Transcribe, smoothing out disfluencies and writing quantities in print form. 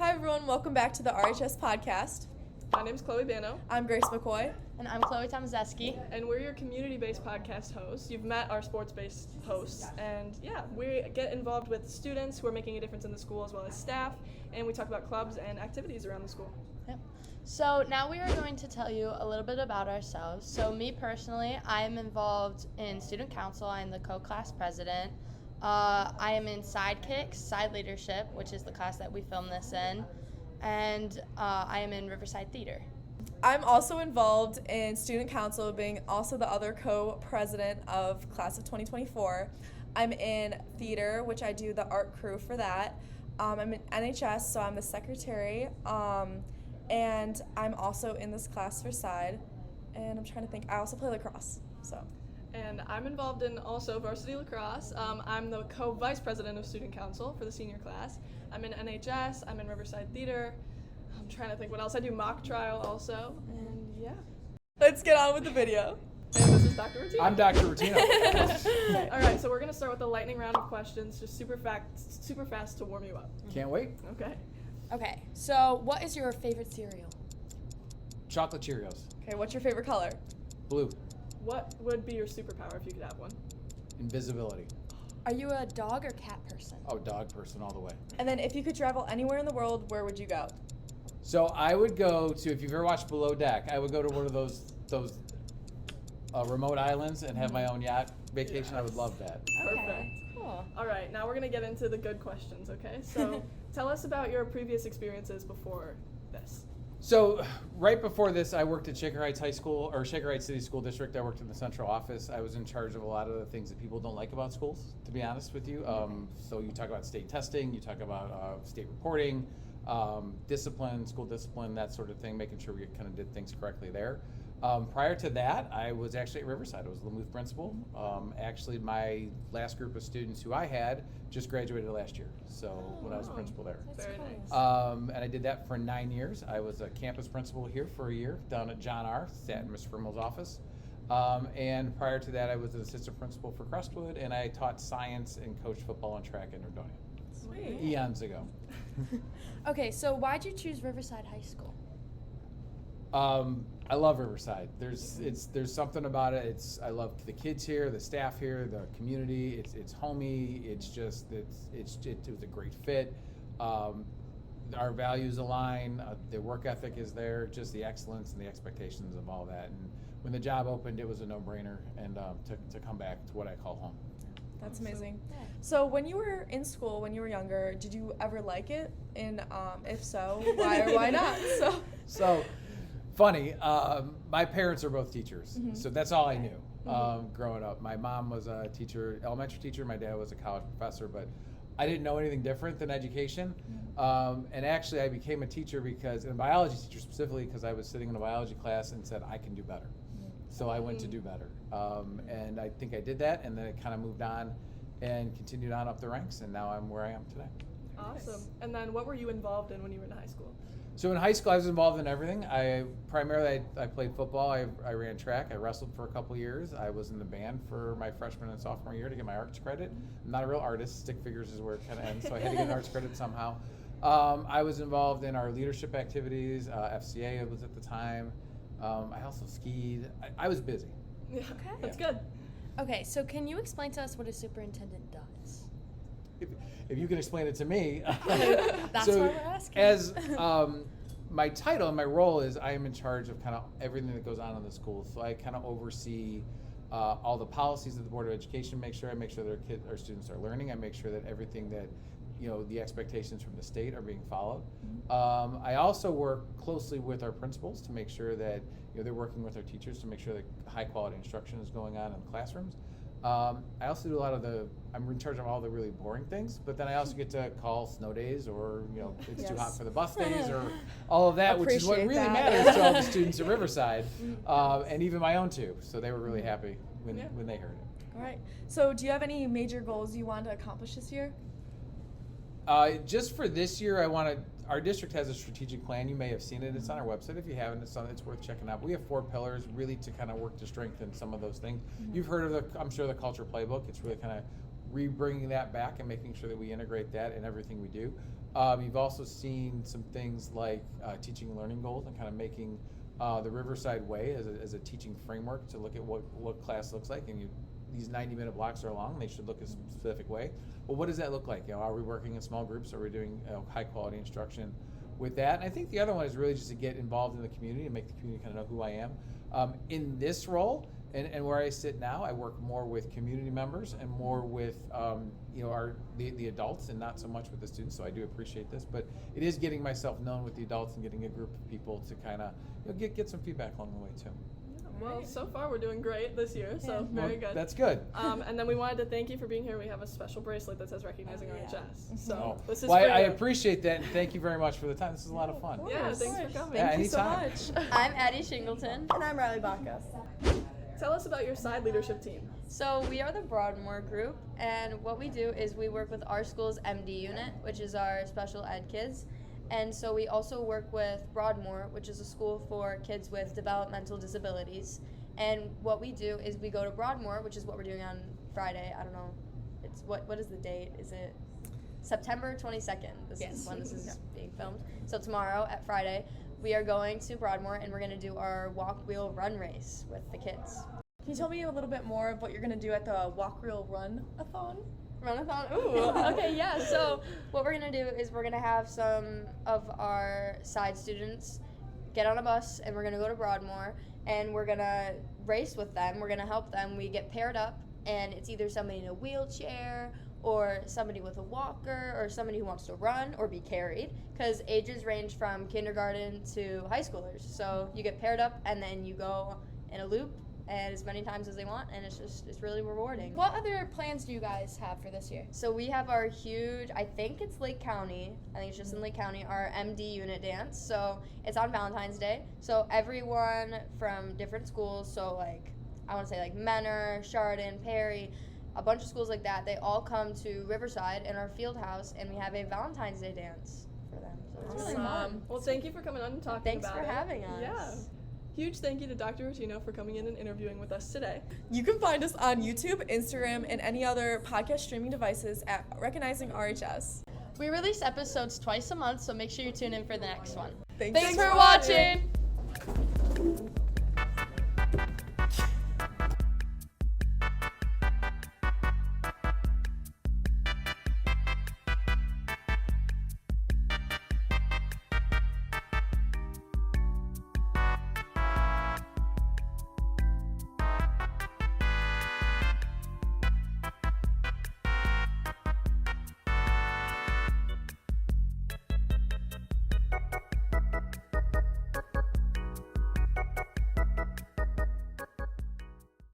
Hi everyone, welcome back to the RHS podcast. My name's Chloe Bano. I'm Grace McCoy. And I'm Chloe Tomazeski. And we're your community-based podcast hosts. You've met our sports-based hosts. And yeah, we get involved with students who are making a difference in the school as well as staff. And we talk about clubs and activities around the school. Yep. So now we are going to tell you a little bit about ourselves. So me personally, I am involved in student council. I am the co-class president. I am in Sidekicks, Side Leadership, which is the class that we film this in. And I am in Riverside Theater. I'm also involved in student council, being also the other co-president of class of 2024. I'm in theater, which I do the art crew for that. I'm in NHS, so I'm the secretary. And I'm also in this class for side. And I'm trying to think, I also play lacrosse, so. And I'm involved in also varsity lacrosse. I'm the co-vice president of student council for the senior class. I'm in NHS, I'm in Riverside Theater. I'm trying to think what else. I do mock trial also, and yeah. Let's get on with the video. And this is Dr. Rutino. I'm Dr. Rutino. All right, so we're gonna start with a lightning round of questions, just super fast to warm you up. Can't wait. Okay. Okay, so what is your favorite cereal? Chocolate Cheerios. Okay, what's your favorite color? Blue. What would be your superpower if you could have one? Invisibility. Are you a dog or cat person? Oh, dog person all the way. And then if you could travel anywhere in the world, where would you go? So I would go to, if you've ever watched Below Deck, I would go to one of those remote islands and have my own yacht vacation. Yes. I would love that. Perfect. Cool. All right, now we're gonna get into the good questions, okay? So tell us about your previous experiences before this. So right before this, I worked at Shaker Heights High School, or Shaker Heights City School District. I worked in the central office. I was in charge of a lot of the things that people don't like about schools, to be honest with you. So you talk about state testing, you talk about state reporting, discipline, school discipline, that sort of thing, making sure we kind of did things correctly there. Prior to that, I was actually at Riverside. I was the Luth principal. Actually, my last group of students who I had just graduated last year, so when I was principal there. Very nice. And I did that for 9 years. I was a campus principal here for a year down at John R., sat in Mr. Frimmel's office. And prior to that, I was an assistant principal for Crestwood, and I taught science and coached football and track in Nordonia. Sweet. Eons ago. Okay, so why'd you choose Riverside High School? I love Riverside. There's something about it. I love the kids here, the staff here, the community. It's homey. It was a great fit. Our values align. The work ethic is there. Just the excellence and the expectations of all that. And when the job opened, it was a no-brainer. And to come back to what I call home. That's amazing. So when you were in school, when you were younger, did you ever like it? And if so, why or why not? So funny, my parents are both teachers, so that's all I knew growing up. My mom was a teacher, elementary teacher. My dad was a college professor, but I didn't know anything different than education. And actually, I became a teacher and a biology teacher specifically because I was sitting in a biology class and said, I can do better. So I went to do better. And I think I did that, and then it kind of moved on and continued on up the ranks, and now I'm where I am today. Awesome. And then what were you involved in when you were in high school? So in high school, I was involved in everything. I played football. I ran track. I wrestled for a couple years. I was in the band for my freshman and sophomore year to get my arts credit. I'm not a real artist. Stick figures is where it kind of ends, so I had to get an arts credit somehow. I was involved in our leadership activities. FCA was at the time. I also skied. I was busy. Yeah, Okay. that's good. Okay, so can you explain to us what a superintendent does? If you can explain it to me. That's So why we're asking. As my title and my role is I am in charge of kind of everything that goes on in the school. So I kind of oversee all the policies that the Board of Education makes sure. I make sure that our students are learning. I make sure that everything that the expectations from the state are being followed. I also work closely with our principals to make sure that they're working with our teachers to make sure that high quality instruction is going on in the classrooms. I also do I'm in charge of all the really boring things, but then I also get to call snow days or, it's too hot for the bus days or all of that, which is what really matters to all the students at Riverside, and even my own too. So they were really happy when they heard it. All right. So do you have any major goals you want to accomplish this year? Just for this year, our district has a strategic plan. You may have seen it. It's on our website. If you haven't, it's worth checking out. But we have 4 pillars really to kind of work to strengthen some of those things. You've heard of I'm sure the culture playbook. It's really kind of re-bringing that back and making sure that we integrate that in everything we do. You've also seen some things like teaching and learning goals and kind of making the Riverside Way as a teaching framework to look at what class looks like. And these 90-minute blocks are long; they should look a specific way. Well, what does that look like? Are we working in small groups? Are we doing high-quality instruction with that? And I think the other one is really just to get involved in the community and make the community kind of know who I am. In this role, and where I sit now, I work more with community members and more with the adults and not so much with the students. So I do appreciate this, but it is getting myself known with the adults and getting a group of people to kind of get some feedback along the way too. Well, so far we're doing great this year, so very good. That's good. And then we wanted to thank you for being here. We have a special bracelet that says recognizing RHS. So this is well, for I you. appreciate that, and thank you very much for the time. This is a lot of fun. Yeah, thanks for coming. Yeah, Thank you so anytime. much. I'm Addie Shingleton. And I'm Riley Baca. Tell us about your side leadership team. So we are the Broadmoor group, and what we do is we work with our school's MD unit, which is our special ed kids. And so we also work with Broadmoor, which is a school for kids with developmental disabilities. And what we do is we go to Broadmoor, which is what we're doing on Friday. I don't know. It's what is the date? Is it September 22nd? This is when this is being filmed. So tomorrow at Friday, we are going to Broadmoor and we're going to do our walk, wheel, run race with the kids. Can you tell me a little bit more of what you're going to do at the Walk Real Run-a-thon? Run-a-thon? Ooh, okay, yeah. So what we're going to do is we're going to have some of our side students get on a bus and we're going to go to Broadmoor and we're going to race with them. We're going to help them. We get paired up and it's either somebody in a wheelchair or somebody with a walker or somebody who wants to run or be carried, because ages range from kindergarten to high schoolers. So you get paired up and then you go in a loop and as many times as they want, and it's really rewarding. What other plans do you guys have for this year? So we have our huge, I think it's Lake County, I think it's just in Lake County, our MD unit dance. So it's on Valentine's Day. So everyone from different schools, so like, I want to say like Menor, Chardon, Perry, a bunch of schools like that, they all come to Riverside in our field house and we have a Valentine's Day dance for them. So it's really fun. Well, thank you for coming on and talking Thanks about for it. having us. Yeah. Huge thank you to Dr. Rutino for coming in and interviewing with us today. You can find us on YouTube, Instagram, and any other podcast streaming devices at Recognizing RHS. We release episodes twice a month, so make sure you tune in for the next one. Thanks Thanks for watching!